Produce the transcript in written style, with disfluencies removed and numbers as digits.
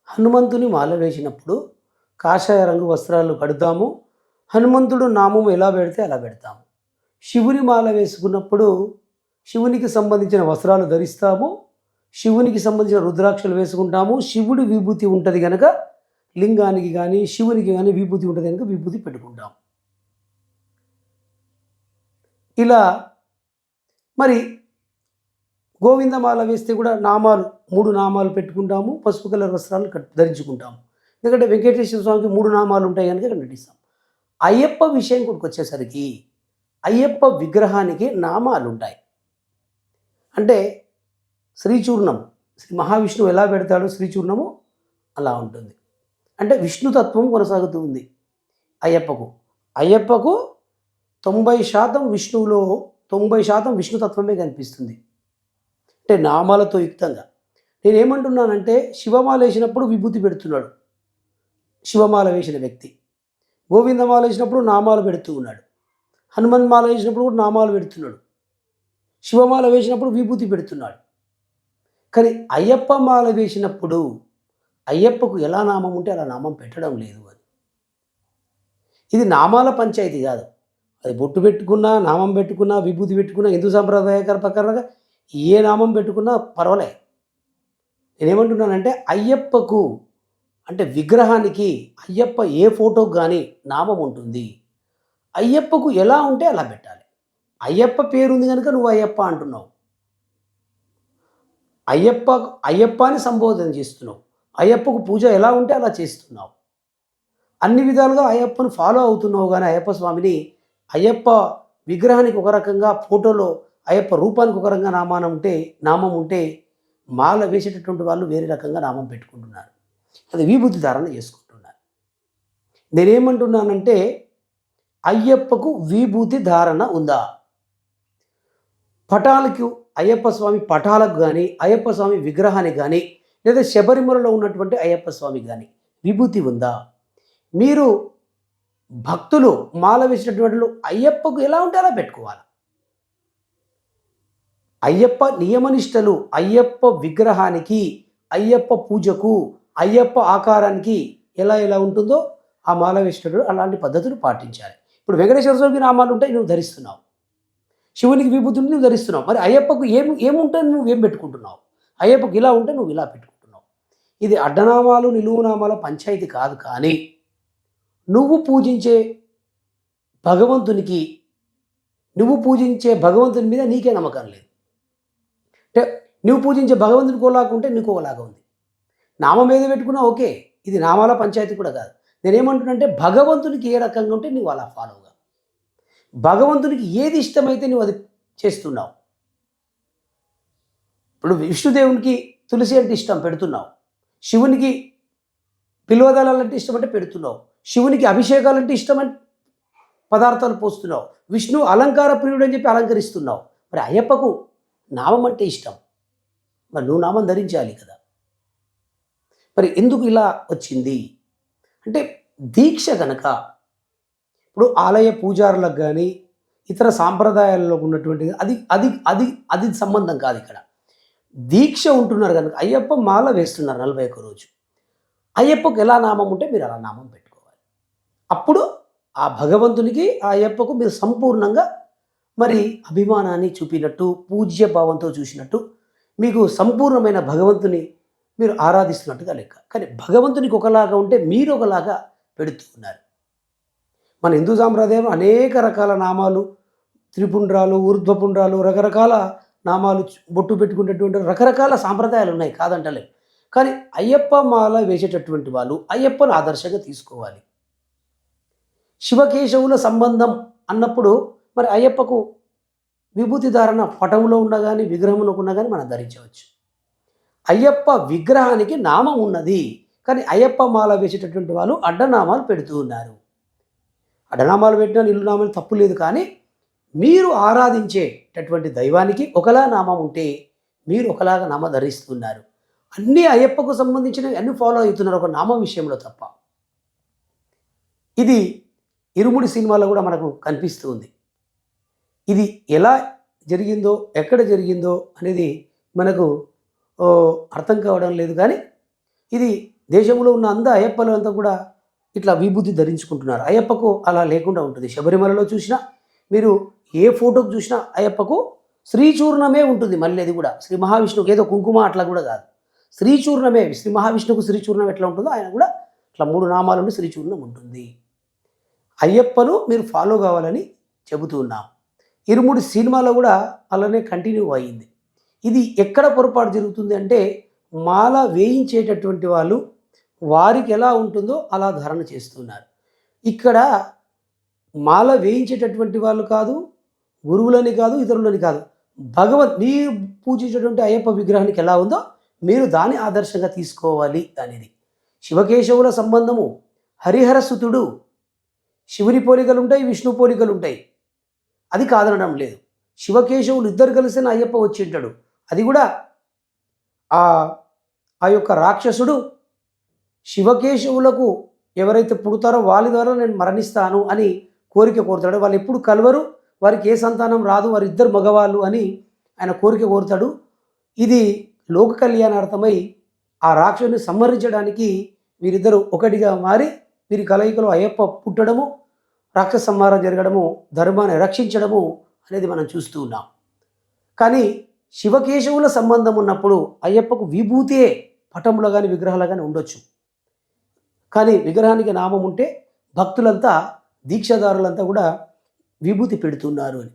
హనుమంతుని మాల వేసినప్పుడు కాషాయ రంగు వస్త్రాలు కడతాము. హనుమంతుడు నామం ఎలా పెడితే అలా పెడతాము. శివుని మాల వేసుకున్నప్పుడు శివునికి సంబంధించిన వస్త్రాలు ధరిస్తాము. శివునికి సంబంధించిన రుద్రాక్షలు వేసుకుంటాము. శివుడి విభూతి ఉంటుంది కనుక లింగానికి కానీ శివునికి కానీ విభూతి ఉంటుంది కనుక విభూతి పెట్టుకుంటాం. ఇలా మరి గోవిందమాల వేస్తే కూడా నామాలు 3 నామాలు పెట్టుకుంటాము. పసుపు కలర్ వస్త్రాలు ధరించుకుంటాము. ఎందుకంటే వెంకటేశ్వర స్వామికి 3 నామాలు ఉంటాయి కనుక ఇక్కడ నటిస్తాం. అయ్యప్ప విషయం వచ్చేసరికి అయ్యప్ప విగ్రహానికి నామాలు ఉంటాయి. అంటే శ్రీచూర్ణం, శ్రీ మహావిష్ణువు ఎలా పెడతాడో శ్రీచూర్ణము అలా ఉంటుంది. అంటే విష్ణుతత్వం కొనసాగుతూ ఉంది అయ్యప్పకు 90% విష్ణువులో 90% విష్ణుతత్వమే కనిపిస్తుంది. అంటే నామాలతో యుక్తంగా నేనేమంటున్నానంటే శివమాల వేసినప్పుడు విభూతి పెడుతున్నాడు శివమాల వేసిన వ్యక్తి. గోవిందమాల వేసినప్పుడు నామాలు పెడుతూ ఉన్నాడు. హనుమన్మాల వేసినప్పుడు కూడా నామాలు పెడుతున్నాడు. శివమాల వేసినప్పుడు విభూతి పెడుతున్నాడు. కానీ అయ్యప్ప మాల వేసినప్పుడు అయ్యప్పకు ఎలా నామం ఉంటే అలా నామం పెట్టడం లేదు. అని ఇది నామాల పంచాయతీ కాదు. అది బొట్టు పెట్టుకున్నా, నామం పెట్టుకున్నా, విభూతి పెట్టుకున్నా, హిందూ సాంప్రదాయకర ప్రకారంగా ఏ నామం పెట్టుకున్నా పర్వాలే. నేనేమంటున్నానంటే అయ్యప్పకు అంటే విగ్రహానికి అయ్యప్ప ఏ ఫోటోకు కానీ నామం ఉంటుంది. అయ్యప్పకు ఎలా ఉంటే అలా పెట్టాలి. అయ్యప్ప పేరుంది కనుక నువ్వు అయ్యప్ప అంటున్నావు. అయ్యప్ప అని సంబోధన చేస్తున్నావు. అయ్యప్పకు పూజ ఎలా ఉంటే అలా చేస్తున్నావు. అన్ని విధాలుగా అయ్యప్పను ఫాలో అవుతున్నావు. కానీ అయ్యప్ప స్వామిని అయ్యప్ప విగ్రహానికి ఒక రకంగా, ఫోటోలో అయ్యప్ప రూపానికి ఒక రకంగా నామం ఉంటే మాల వేసేటటువంటి వాళ్ళు వేరే రకంగా నామం పెట్టుకుంటున్నారు. అది విభూతి ధారణ చేసుకుంటున్నారు. నేనేమంటున్నానంటే అయ్యప్పకు విభూతి ధారణ ఉందా? పటాలకు అయ్యప్ప స్వామి పటాలకు కానీ, అయ్యప్ప స్వామి విగ్రహానికి కానీ, లేదా శబరిమలలో ఉన్నటువంటి అయ్యప్ప స్వామి కానీ విభూతి ఉందా? మీరు భక్తులు మాల వేసినటువంటి అయ్యప్పకు ఎలా ఉంటే అలా పెట్టుకోవాలి. అయ్యప్ప నియమనిష్టలు అయ్యప్ప విగ్రహానికి, అయ్యప్ప పూజకు, అయ్యప్ప ఆకారానికి ఎలా ఉంటుందో ఆ మాల వేసినప్పుడు అలాంటి పద్ధతులు పాటించాలి. ఇప్పుడు వెంకటేశ్వర స్వామికి నామాలు ఉంటాయి, నువ్వు ధరిస్తున్నావు. శివునికి విభూతి నువ్వు ధరిస్తున్నావు. మరి అయ్యప్పకు ఏముంటే నువ్వేం పెట్టుకుంటున్నావు? అయ్యప్పకు ఇలా ఉంటే నువ్వు ఇలా పెట్టుకుంటున్నావు. ఇది అడ్డనామాలు నిలువు నామాల పంచాయతీ కాదు. కానీ నువ్వు పూజించే భగవంతుని మీద నీకే నమ్మకం లేదు. అంటే నువ్వు పూజించే భగవంతునికి ఒకలాగా నీకు ఒకలాగా ఉంది. నామం ఏదో పెట్టుకున్నా ఓకే, ఇది నామాల పంచాయతీ కూడా కాదు. నేనేమంటున్నానంటే భగవంతునికి ఏ రకంగా ఉంటే నువ్వు అలా ఫాలోగా, భగవంతునికి ఏది ఇష్టమైతే నువ్వు అది చేస్తున్నావు. ఇప్పుడు విష్ణుదేవునికి తులసి అంటే ఇష్టం పెడుతున్నావు. శివునికి బిల్వదళాలు అంటే ఇష్టం అంటే పెడుతున్నావు. శివునికి అభిషేకాలు అంటే ఇష్టమని పదార్థాలు పోస్తున్నావు. విష్ణు అలంకార ప్రియుడు అని చెప్పి అలంకరిస్తున్నావు. మరి అయ్యప్పకు నామం అంటే ఇష్టం, మరి నువ్వు నామం ధరించాలి కదా. మరి ఎందుకు ఇలా వచ్చింది అంటే దీక్ష కనుక. ఇప్పుడు ఆలయ పూజారులకు కానీ ఇతర సాంప్రదాయాల్లో ఉన్నటువంటి అది సంబంధం కాదు. ఇక్కడ దీక్ష ఉంటున్నారు కనుక అయ్యప్ప మాల వేస్తున్నారు 41 రోజు. అయ్యప్పకు ఎలా నామం ఉంటే మీరు అలా నామం పెట్టుకోవాలి. అప్పుడు ఆ భగవంతునికి, ఆ అయ్యప్పకు మీరు సంపూర్ణంగా మరి అభిమానాన్ని చూపినట్టు, పూజ్య భావంతో చూసినట్టు, మీకు సంపూర్ణమైన భగవంతుని మీరు ఆరాధిస్తున్నట్టుగా లెక్క. కానీ భగవంతునికి ఒకలాగా ఉంటే మీరు ఒకలాగా పెడుతూ ఉన్నారు. మన హిందూ సాంప్రదాయంలో అనేక రకాల నామాలు, త్రిపుండ్రాలు, ఊర్ధ్వపుండ్రాలు, రకరకాల నామాలు, బొట్టు పెట్టుకునేటువంటి రకరకాల సాంప్రదాయాలు ఉన్నాయి, కాదంటలేదు. కానీ అయ్యప్ప మాల వేసేటటువంటి వాళ్ళు అయ్యప్పను ఆదర్శంగా తీసుకోవాలి. శివకేశవుల సంబంధం అన్నప్పుడు మరి అయ్యప్పకు విభూతి ధారణ పటంలో ఉన్నా కానీ, విగ్రహంలో ఉన్నా కానీ మనం ధరించవచ్చు. అయ్యప్ప విగ్రహానికి నామం ఉన్నది, కానీ అయ్యప్ప మాల వేసేటటువంటి వాళ్ళు అడ్డనామాలు పెడుతూ ఉన్నారు. అడ్డనామాలు పెట్టినా నిలునామాలు తప్పు లేదు. కానీ మీరు ఆరాధించేటటువంటి దైవానికి ఒకలా నామం ఉంటే మీరు ఒకలాగా నామ ధరిస్తున్నారు. అన్నీ అయ్యప్పకు సంబంధించినవి అన్నీ ఫాలో అవుతున్నారు ఒక నామం విషయంలో తప్ప. ఇది ఇరుముడి సినిమాలో కూడా మనకు కనిపిస్తూ ఉంది. ఇది ఎలా జరిగిందో, ఎక్కడ జరిగిందో అనేది మనకు అర్థం కావడం లేదు. కానీ ఇది దేశంలో ఉన్న అయ్యప్పలు అంతా కూడా ఇట్లా విభూతి ధరించుకుంటున్నారు. అయ్యప్పకు అలా లేకుండా ఉంటుంది. శబరిమలలో చూసినా మీరు ఏ ఫోటోకు చూసినా అయ్యప్పకు శ్రీచూర్ణమే ఉంటుంది. మళ్ళీ అది కూడా శ్రీ మహావిష్ణువుకి ఏదో కుంకుమ అట్లా కూడా కాదు, శ్రీచూర్ణమే. శ్రీ మహావిష్ణువుకు శ్రీచూర్ణం ఎట్లా ఉంటుందో ఆయన కూడా ఇట్లా 3 నామాలు ఉండి శ్రీచూర్ణం ఉంటుంది. అయ్యప్పను మీరు ఫాలో కావాలని చెబుతూ ఉన్నాం. ఇరుముడి సినిమాలో కూడా అలానే కంటిన్యూ అయ్యింది. ఇది ఎక్కడ పొరపాటు జరుగుతుంది అంటే, మాల వేయించేటటువంటి వాళ్ళు వారికి ఎలా ఉంటుందో అలా ధారణ చేస్తున్నారు. ఇక్కడ మాల వేయించేటటువంటి వాళ్ళు కాదు, గురువులని కాదు, ఇతరులని కాదు, మీరు పూజించేటువంటి అయ్యప్ప విగ్రహానికి ఎలా ఉందో మీరు దాన్ని ఆదర్శంగా తీసుకోవాలి అనేది. శివకేశవుల సంబంధము, హరిహర సుతుడు, శివుని పోలికలు ఉంటాయి, విష్ణు పోలికలు ఉంటాయి, అది కాదనడం లేదు. శివకేశవులు ఇద్దరు కలిసిన అయ్యప్ప వచ్చి ఉంటాడు. అది కూడా ఆ ఆ యొక్క రాక్షసుడు శివకేశవులకు ఎవరైతే పుడతారో వాళ్ళ ద్వారా నేను మరణిస్తాను అని కోరిక కోరుతాడు. వాళ్ళు ఎప్పుడు కలవరు, వారికి ఏ సంతానం రాదు, వారు ఇద్దరు మగవాళ్ళు అని ఆయన కోరిక కోరుతాడు. ఇది లోక కళ్యాణార్థమై ఆ రాక్షసుని సంహరించడానికి వీరిద్దరూ ఒకటిగా మారి వీరి కలయికలో అయ్యప్ప పుట్టడము, రాక్షస సంహారం జరగడము, ధర్మాన్ని రక్షించడము అనేది మనం చూస్తూ ఉన్నాం. కానీ శివకేశవుల సంబంధం ఉన్నప్పుడు అయ్యప్పకు విభూతే పటంలో కానీ విగ్రహాలు కానీ ఉండొచ్చు. కానీ విగ్రహానికి నామం ఉంటే భక్తులంతా, దీక్షాదారులంతా కూడా విభూతి పెడుతున్నారు అని.